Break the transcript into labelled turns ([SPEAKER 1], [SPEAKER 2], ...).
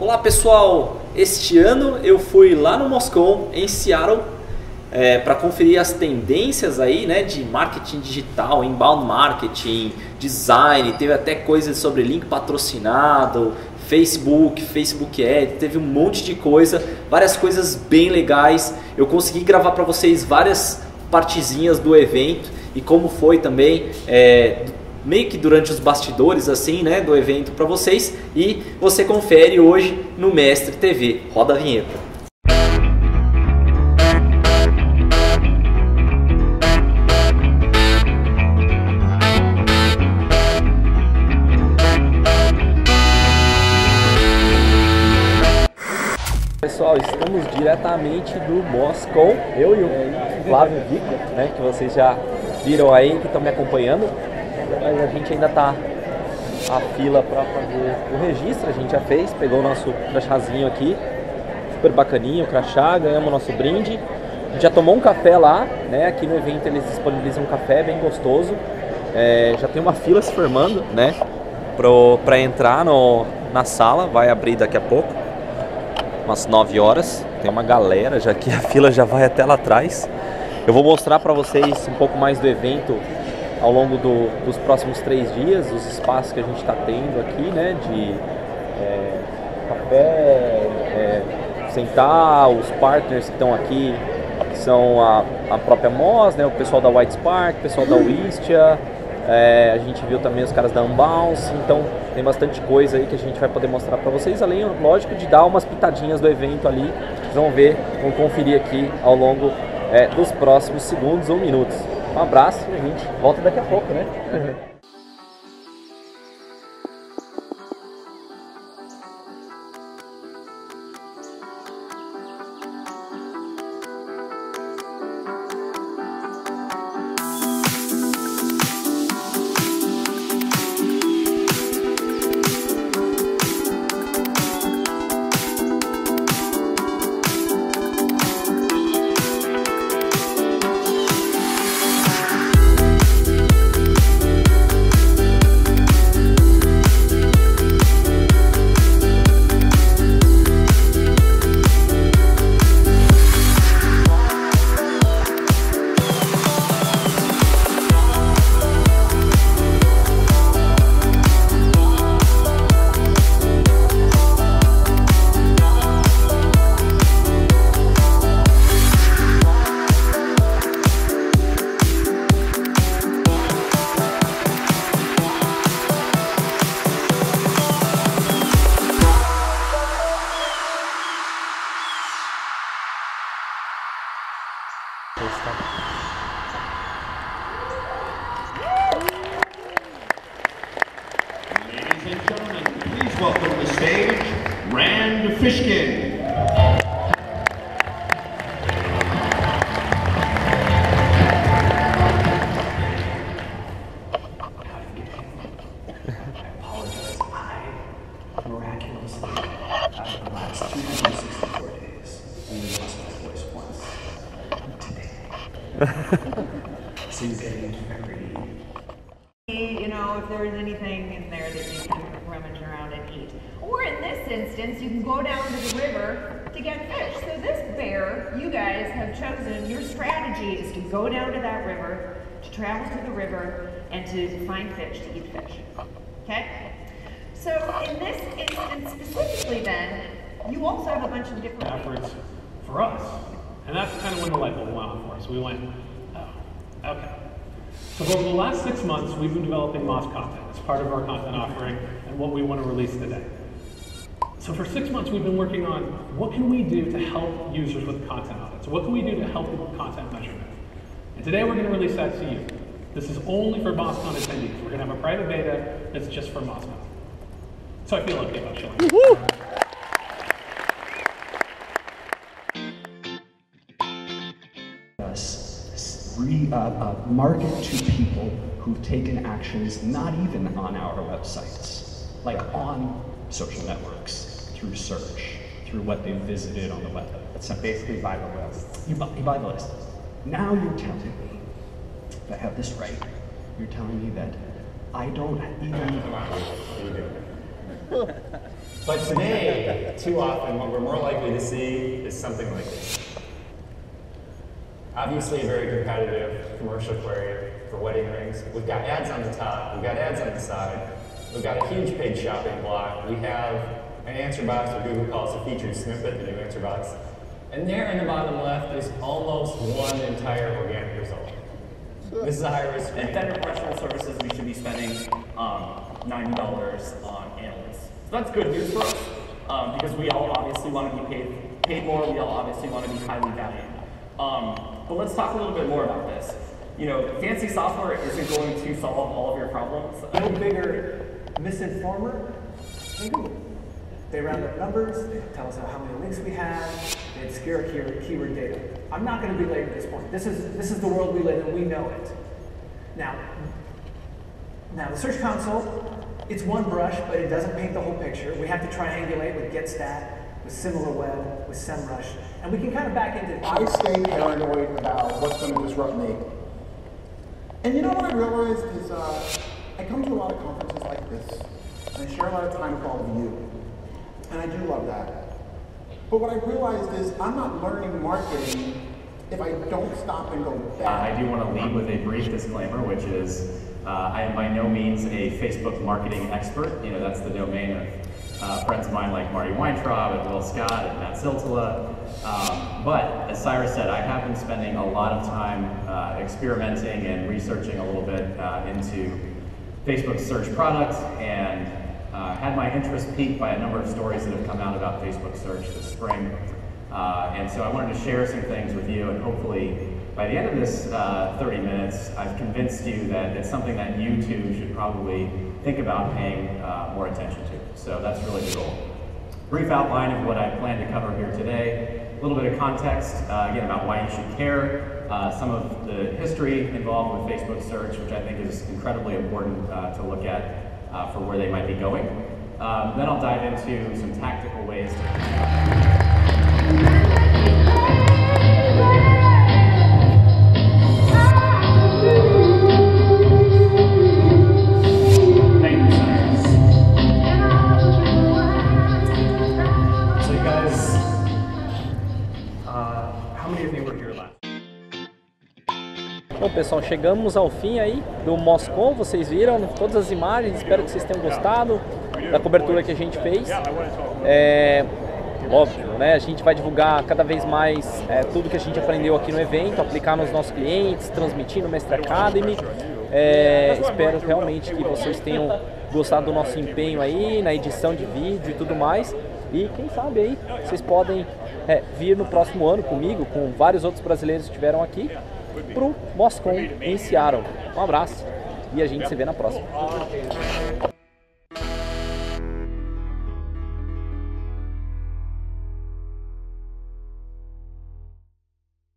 [SPEAKER 1] Olá pessoal, este ano eu fui lá no Mozcon, em Seattle, para conferir as tendências aí, né, de marketing digital, inbound marketing, design, teve até coisas sobre link patrocinado, Facebook Ad, teve um monte de coisa, várias coisas bem legais. Eu consegui gravar para vocês várias partezinhas do evento e como foi também, meio que durante os bastidores assim, né, do evento para vocês, e você confere hoje no MestreTV. Roda a vinheta. Pessoal, estamos diretamente do Mozcon, eu e o Flávio Vico, né, que vocês já viram aí, que estão me acompanhando. Mas a gente ainda tá a fila para fazer o registro, a gente já fez, pegou o nosso crachazinho aqui, super bacaninho o crachá, ganhamos o nosso brinde. A gente já tomou um café lá, né? Aqui no evento eles disponibilizam um café bem gostoso. Já tem uma fila se formando, né? Para entrar na sala, vai abrir daqui a pouco, umas 9 horas. Tem uma galera já que a fila já vai até lá atrás. Eu vou mostrar para vocês um pouco mais do evento ao longo dos próximos 3 dias, os espaços que a gente está tendo aqui, né, de café, sentar, os partners que estão aqui, que são a própria Moz, né, o pessoal da White Spark, o pessoal da Wistia, a gente viu também os caras da Unbounce, então tem bastante coisa aí que a gente vai poder mostrar para vocês, além, lógico, de dar umas pitadinhas do evento ali, vocês vão ver, vão conferir aqui ao longo dos próximos segundos ou minutos. Um abraço e a gente volta daqui a pouco, né?
[SPEAKER 2] Ladies and gentlemen, please welcome to the stage, Fishkin.
[SPEAKER 3] You know, if there is anything in there that you can rummage around and eat. Or in this instance, you can go down to the river to get fish. So this bear, you guys have chosen, your strategy is to go down to that river, to travel to the river, and to find fish, to eat fish. Okay? So in this instance specifically then, you also have a bunch of different
[SPEAKER 4] efforts for us. And that's kind of when the light bulb went off for us. We went, oh, okay. So over the last 6 months, we've been developing Moz content as part of our content offering and what we want to release today. So for 6 months, we've been working on what can we do to help users with content audits? What can we do to help with content measurement? And today we're going to release that to you. This is only for Mozcon attendees. We're going to have a private beta that's just for Mozcon. So I feel okay about showing you.
[SPEAKER 5] Market to people who've taken actions not even on our websites, like on social networks, through search, through what they visited on the web. So basically buy the list. You buy the list. Now you're telling me, if I have this right, you're telling me that I don't even...
[SPEAKER 6] But today, too often, what we're more likely to see is something like this. Obviously a very competitive commercial query for wedding rings. We've got ads on the top, we've got ads on the side, we've got a huge paid shopping block, we have an answer box that Google calls a featured snippet, the new answer box. And there in the bottom left is almost one entire organic result. This is a high risk.
[SPEAKER 7] And then professional services, we should be spending $90 on analysts. So that's good news for us, because we all obviously want to be paid more, we all obviously want to be highly valued. But let's talk a little bit more about this. You know, fancy software isn't going to solve all of your problems.
[SPEAKER 8] No bigger misinformer than Google. They round up numbers, they tell us how many links we have, they obscure keyword data. I'm not going to belabor this point. This is the world we live in, we know it. Now the Search Console, it's one brush, but it doesn't paint the whole picture. We have to triangulate with GetStat, with SimilarWeb, with SEMrush, and we can kind of back into.
[SPEAKER 9] I stay paranoid about what's going to disrupt me. And you know what I realized is I come to a lot of conferences like this, and I share a lot of time with all of you. And I do love that. But what I realized is I'm not learning marketing if I don't stop and go back.
[SPEAKER 5] I do want to lead with a brief disclaimer, which is I am by no means a Facebook marketing expert. You know, that's the domain of friends of mine like Marty Weintraub and Will Scott and Matt Siltala. But as Cyrus said, I have been spending a lot of time experimenting and researching a little bit into Facebook search products, and had my interest piqued by a number of stories that have come out about Facebook search this spring. And so I wanted to share some things with you, and hopefully by the end of this 30 minutes, I've convinced you that it's something that you too should probably think about paying more attention to. So that's really the goal. Brief outline of what I plan to cover here today. A little bit of context, again, about why you should care. Some of the history involved with Facebook search, which I think is incredibly important to look at for where they might be going. Then I'll dive into some tactical ways to
[SPEAKER 1] Bom, pessoal, chegamos ao fim aí do Mozcon, vocês viram todas as imagens, espero que vocês tenham gostado da cobertura que a gente fez. Óbvio, né? A gente vai divulgar cada vez mais tudo que a gente aprendeu aqui no evento, aplicar nos nossos clientes, transmitir no Mestre Academy. Espero realmente que vocês tenham gostado do nosso empenho aí, na edição de vídeo e tudo mais. E quem sabe aí, vocês podem vir no próximo ano comigo, com vários outros brasileiros que estiveram aqui, pro Mozcon em Seattle. Um abraço e a gente se vê na próxima.